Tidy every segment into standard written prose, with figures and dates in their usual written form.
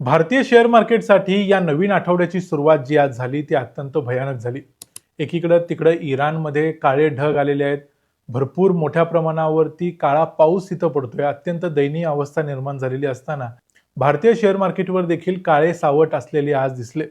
भारतीय शेअर मार्केटसाठी या नवीन आठवड्याची सुरुवात जी आज झाली ती अत्यंत भयानक झाली. एकीकडे तिकडे इराणमध्ये काळे ढग आलेले आहेत. भरपूर मोठ्या प्रमाणावरती काळा पाऊस इथं पडतोय. अत्यंत दयनीय अवस्था निर्माण झालेली असताना भारतीय शेअर मार्केटवर देखील काळे सावट असलेले आज दिसले.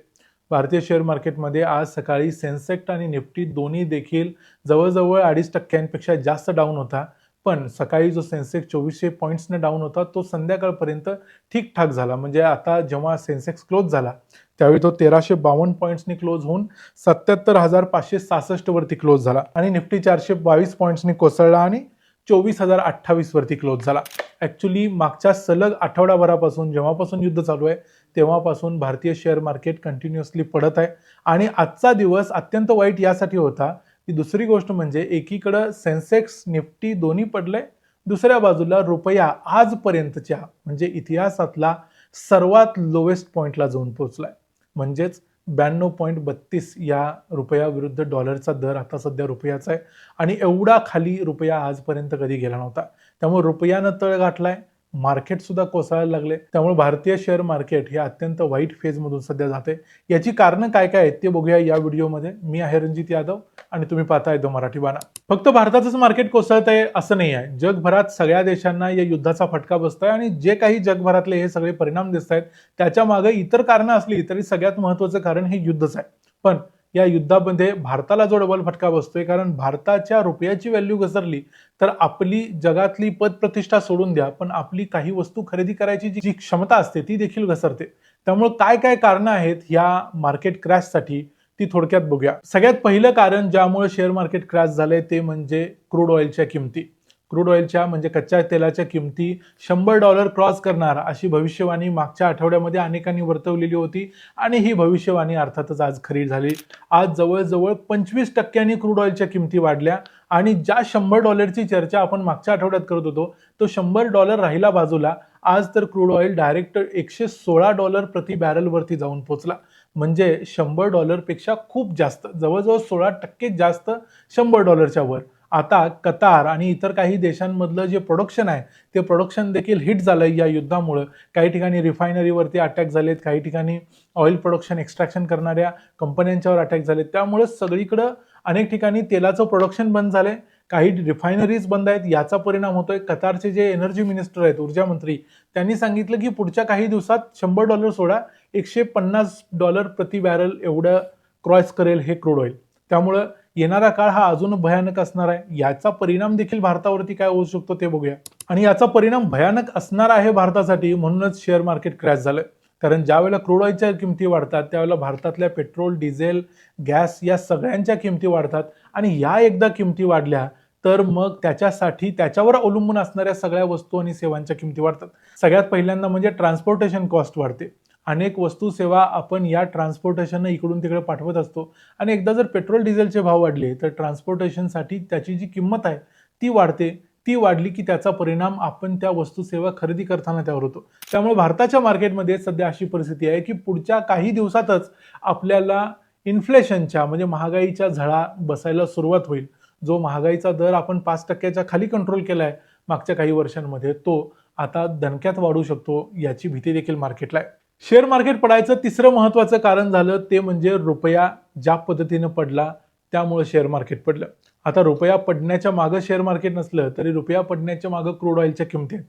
भारतीय शेअर मार्केटमध्ये आज सकाळी सेन्सेक्स आणि निफ्टी दोन्ही देखील जवळजवळ 2.5% जास्त डाऊन होता. पण सकाळी जो सेन्सेक्स 2400 पॉईंट्सने डाऊन होता तो संध्याकाळपर्यंत ठीकठाक झाला. म्हणजे आता जेव्हा सेन्सेक्स क्लोज झाला त्यावेळी तो 1352 पॉईंट्सनी क्लोज होऊन 77,566 वरती क्लोज झाला आणि निफ्टी 422 पॉईंट्सनी कोसळला आणि 24,028 वरती क्लोज झाला. ऍक्च्युली मागच्या सलग आठवडाभरापासून जेव्हापासून युद्ध चालू आहे तेव्हापासून भारतीय शेअर मार्केट कंटिन्युअसली पडत आहे आणि आजचा दिवस अत्यंत वाईट यासाठी होता की दुसरी गोष्ट म्हणजे एकीकडे सेन्सेक्स निफ्टी दोन्ही पडले, दुसऱ्या बाजूला रुपया आजपर्यंतच्या म्हणजे इतिहासातला सर्वात लोवेस्ट पॉइंटला जाऊन पोहोचलाय. म्हणजेच 92.32 या रुपया विरुद्ध डॉलरचा दर आता सध्या रुपयाचा आहे आणि एवढा खाली रुपया आजपर्यंत कधी गेला नव्हता. त्यामुळे रुपयानं तळ गाठलाय, मार्केट सुद्धा कोसळायला लागले. त्यामुळे भारतीय शेअर मार्केट हे अत्यंत वाईट फेजमधून सध्या जाते. याची कारणं काय काय आहेत ते बघूया या व्हिडिओमध्ये. मी आहे रणजित यादव आणि तुम्ही पाहताय द मराठी बाणा. फक्त भारताचंच मार्केट कोसळत आहे असं नाही आहे. जगभरात सगळ्या देशांना या युद्धाचा फटका बसतोय आणि जे काही जगभरातले हे सगळे परिणाम दिसत आहेत त्याच्या मागे इतर कारणं असली तरी सगळ्यात महत्त्वाचं कारण हे युद्धच आहे. पण या युद्धामध्ये भारताला जो डबल फटका बसतोय कारण भारताच्या रुपयाची व्हॅल्यू घसरली तर आपली जगातली पदप्रतिष्ठा सोडून द्या पण आपली काही वस्तू खरेदी करायची जी क्षमता असते ती देखील घसरते. त्यामुळे काय काय कारणं आहेत या मार्केट क्रॅशसाठी ती थोडक्यात बघूया. सगळ्यात पहिलं कारण ज्यामुळे शेअर मार्केट क्रॅश झालंय ते म्हणजे क्रूड ऑइलच्या किमती. क्रूड ऑइलच्या म्हणजे कच्च्या तेलाच्या किमती $100 क्रॉस करणार अशी भविष्यवाणी मागच्या आठवड्यामध्ये अनेकांनी वर्तवलेली होती आणि ही भविष्यवाणी अर्थातच आज खरी झाली. आज जवळजवळ 25% क्रूड ऑइलच्या किमती वाढल्या आणि ज्या $100ची चर्चा आपण मागच्या आठवड्यात करत होतो तो $100 राहिला बाजूला. आज तर क्रूड ऑइल डायरेक्ट $116 प्रति बॅरल वरती जाऊन पोहोचला. म्हणजे $100 पेक्षा खूप जास्त, जवळजवळ 16% जास्त $100च्या वर. आता कतार आणि इतर काही देशांमधलं जे प्रोडक्शन आहे ते प्रोडक्शन देखील हिट झालंय या युद्धामुळे. काही ठिकाणी रिफायनरीवरती अटॅक झालेत, काही ठिकाणी ऑइल प्रोडक्शन एक्स्ट्रॅक्शन करणाऱ्या कंपन्यांच्यावर अटॅक झालेत. त्यामुळे सगळीकडं अनेक ठिकाणी तेलाचं प्रोडक्शन बंद झालंय, काही रिफायनरीज बंद आहेत. याचा परिणाम होतोय. कतारचे जे एनर्जी मिनिस्टर आहेत, ऊर्जा मंत्री, त्यांनी सांगितलं की पुढच्या काही दिवसात $100 सोडा $150 प्रति बॅरल एवढं क्रॉस करेल हे क्रूड ऑइल. त्यामुळं येणारा काळ हा अजून भयानक असणार आहे. याचा परिणाम देखील भारतावरती काय होऊ शकतो ते बघूया. आणि याचा परिणाम भयानक असणार आहे भारतासाठी म्हणूनच शेअर मार्केट क्रॅश झालंय. कारण ज्या वेळेला क्रूड ऑइलच्या किमती वाढतात त्यावेळेला भारतातल्या पेट्रोल, डिझेल, गॅस या सगळ्यांच्या किमती वाढतात आणि या एकदा किमती वाढल्या तर मग त्याच्यासाठी त्याच्यावर अवलंबून असणाऱ्या सगळ्या वस्तू आणि सेवांच्या किमती वाढतात. सगळ्यात पहिल्यांदा म्हणजे ट्रान्सपोर्टेशन कॉस्ट वाढते. अनेक वस्तू सेवा आपण या ट्रान्सपोर्टेशन इकडून तिकडे पाठवत असतो आणि एकदा जर पेट्रोल डिझेलचे भाव वाढले तर ट्रान्सपोर्टेशनसाठी त्याची जी किंमत आहे ती वाढते. ती वाढली की त्याचा परिणाम आपण त्या वस्तू सेवा खरेदी करताना त्यावर होतो. त्यामुळे भारताच्या मार्केटमध्ये सध्या अशी परिस्थिती आहे की पुढच्या काही दिवसातच आपल्याला इन्फ्लेशनच्या म्हणजे महागाईच्या झळा बसायला सुरुवात होईल. जो महागाईचा दर आपण 5%च्या खाली कंट्रोल केलाय मागच्या काही वर्षांमध्ये तो आता दणक्यात वाढू शकतो याची भीती देखील मार्केटला आहे. शेअर मार्केट पडायचं तिसरं महत्त्वाचं कारण झालं ते म्हणजे रुपया ज्या पद्धतीनं पडला त्यामुळे शेअर मार्केट पडलं. आता रुपया पडण्याच्या मागं शेअर मार्केट नसलं तरी रुपया पडण्याच्या मागं क्रूड ऑइलच्या किमती आहेत.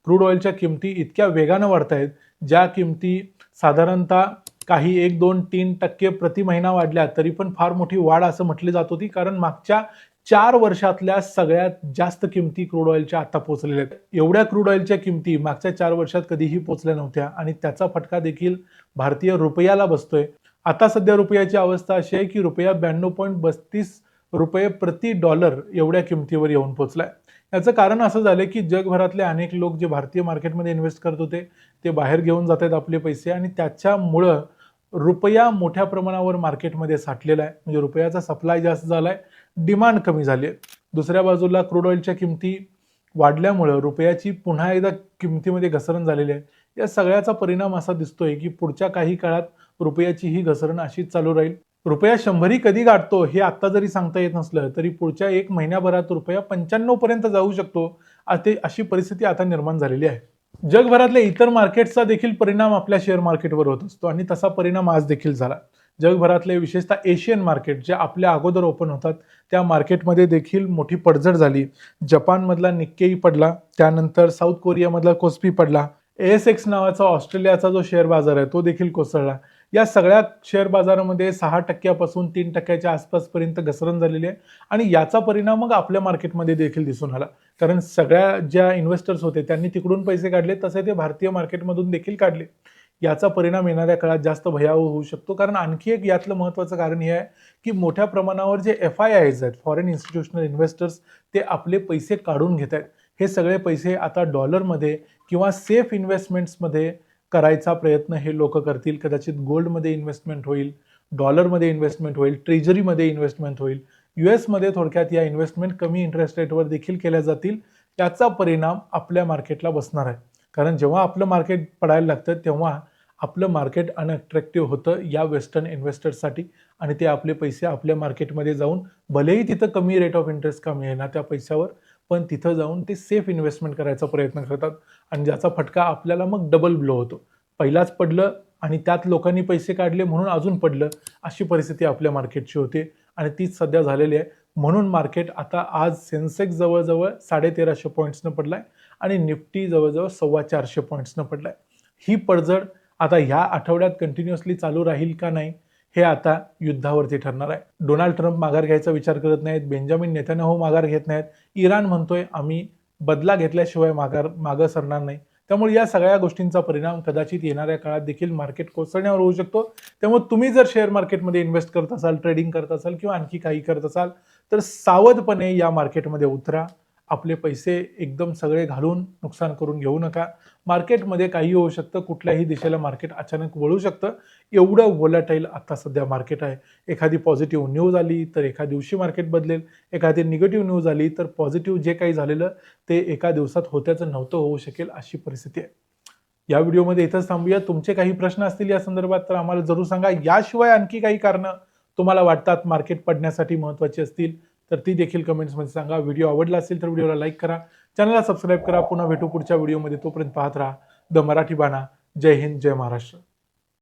क्रूड ऑइलच्या किमती इतक्या वेगानं वाढत आहेत ज्या किमती साधारणतः काही 1, 2, 3% प्रति महिना वाढल्या तरी पण फार मोठी वाढ असं म्हटली जात होती. कारण मागच्या 4 वर्षातल्या सगळ्यात जास्त किमती क्रूड ऑइलच्या आता पोहोचलेल्या आहेत. एवढ्या क्रूड ऑइलच्या किमती मागच्या 4 वर्षात कधीही पोहोचल्या नव्हत्या आणि त्याचा फटका देखील भारतीय रुपयाला बसतोय. आता सध्या रुपयाची अवस्था अशी आहे की रुपया 92.32 रुपये प्रति डॉलर एवढ्या किमतीवर येऊन पोहोचलाय. याचं कारण असं झालं की जगभरातले अनेक लोक जे भारतीय मार्केटमध्ये इन्व्हेस्ट करत होते ते बाहेर घेऊन जात आहेत आपले पैसे आणि त्याच्यामुळं रुपया मोठ्या प्रमाणावर मार्केटमध्ये साठलेला आहे. म्हणजे रुपयाचा सप्लाय जास्त झालाय, डिमांड कमी झाली आहे. दुसऱ्या बाजूला क्रूड ऑइलच्या किमती वाढल्यामुळं रुपयाची पुन्हा एकदा किमतीमध्ये घसरण झालेली आहे. या सगळ्याचा परिणाम असा दिसतोय की पुढच्या काही काळात रुपयाची ही घसरण अशीच चालू राहील. रुपया 100 कधी गाठतो हे आता जरी सांगता येत नसलं तरी पुढच्या 1 महिन्याभरात रुपया 95 पर्यंत जाऊ शकतो अशी परिस्थिती आता निर्माण झालेली आहे. जगभरातल्या इतर मार्केट्सचा देखील परिणाम आपल्या शेअर मार्केटवर होत असतो आणि तसा परिणाम आज देखील झाला. जगभरातले विशेषतः एशियन मार्केट जे आपल्या अगोदर ओपन होतात त्या मार्केटमध्ये देखील मोठी पडझड झाली. जपानमधला निक्केई पडला, त्यानंतर साऊथ कोरियामधला कोस्पी पडला. ASX नावाचा ऑस्ट्रेलियाचा जो शेअर बाजार आहे तो देखील कोसळला. या सगळ्या शेअर बाजारामध्ये 6% पासून 3% आसपासपर्यंत घसरण झालेली आहे आणि याचा परिणाम मग आपल्या मार्केटमध्ये देखील दिसून आला. कारण सगळ्या ज्या इन्व्हेस्टर्स होते त्यांनी तिकडून पैसे काढले, तसे ते भारतीय मार्केटमधून देखील काढले. याचा परिणाम येणाऱ्या काळात जास्त भयावह होऊ शकतो. कारण आणखी एक यातलं महत्त्वाचं कारण हे आहे की मोठ्या प्रमाणावर जे FIIs आहेत, फॉरेन इन्स्टिट्यूशनल इन्व्हेस्टर्स, ते आपले पैसे काढून घेत आहेत. हे सगळे पैसे आता डॉलरमध्ये किंवा सेफ इन्व्हेस्टमेंट्समध्ये करायचा प्रयत्न हे लोक करतील. कदाचित गोल्डमध्ये इन्व्हेस्टमेंट होईल, डॉलरमध्ये इन्व्हेस्टमेंट होईल, ट्रेजरीमध्ये इन्व्हेस्टमेंट होईल. US मध्ये थोडक्यात या इन्व्हेस्टमेंट कमी इंटरेस्ट रेटवर देखील केल्या जातील. याचा परिणाम आपल्या मार्केटला बसणार आहे. कारण जेव्हा आपलं मार्केट पडायला लागतं तेव्हा आपलं मार्केट अनअट्रॅक्टिव्ह होतं या वेस्टर्न इन्व्हेस्टर्ससाठी आणि ते आपले पैसे आपल्या मार्केटमध्ये जाऊन भलेही तिथं कमी रेट ऑफ इंटरेस्ट का मिळेना त्या पैशावर, पण तिथं जाऊन ते सेफ इन्व्हेस्टमेंट करायचा प्रयत्न करतात आणि ज्याचा फटका आपल्याला मग डबल ब्लो होतो. पहिलाच पडलं आणि त्यात लोकांनी पैसे काढले म्हणून अजून पडलं, अशी परिस्थिती आपल्या मार्केटची होते आणि तीच सध्या झालेली आहे. म्हणून मार्केट आता आज सेन्सेक्स जवळजवळ 1350 पॉईंट्सनं पडलाय आणि निफ्टी जवळजवळ 425 पॉईंट्सनं पडलाय. ही पडझड आता ह्या आठवड्यात कंटिन्युअसली चालू राहील का नाही हे आता युद्धावरती ठरणार आहे. डोनाल्ड ट्रम्प माघार घ्यायचा विचार करत नाहीत, बेंजामिन नेतन्याहू माघार घेत नाहीत, इराण म्हणतोय आम्ही बदला घेतल्याशिवाय मागं सरणार नाही. त्यामुळे या सगळ्या गोष्टींचा परिणाम कदाचित येणाऱ्या काळात देखील मार्केट कोसळण्यावर होऊ शकतो. त्यामुळे तुम्ही जर शेअर मार्केटमध्ये इन्व्हेस्ट करत असाल, ट्रेडिंग करत असाल किंवा आणखी काही करत असाल तर सावधपणे या मार्केटमध्ये उतरा. आपले पैसे एकदम सगळे घालून नुकसान करून घेऊ नका. मार्केटमध्ये काही होऊ शकतं, कुठल्याही दिशेला मार्केट अचानक वळू शकतं. एवढं व्होलॅटाईल आता सध्या मार्केट आहे. एखादी पॉझिटिव्ह न्यूज आली तर एका दिवशी मार्केट बदलेल, एखादी निगेटिव्ह न्यूज आली तर पॉझिटिव्ह जे काही झालेलं ते एका दिवसात होत्याचं नव्हतं होऊ शकेल, अशी परिस्थिती आहे. या व्हिडिओमध्ये इथंच थांबूया. तुमचे काही प्रश्न असतील या संदर्भात तर आम्हाला जरूर सांगा. याशिवाय आणखी काही कारणं तुम्हाला वाटतात मार्केट पडण्यासाठी महत्त्वाची असतील तर ती देखील कमेंट्समध्ये सांगा. व्हिडिओ आवडला असेल तर व्हिडिओला लाईक करा, चॅनलला सबस्क्राईब करा. पुन्हा भेटू पुढच्या व्हिडिओमध्ये. तोपर्यंत पाहत राहा द मराठी बाणा. जय हिंद, जय महाराष्ट्र.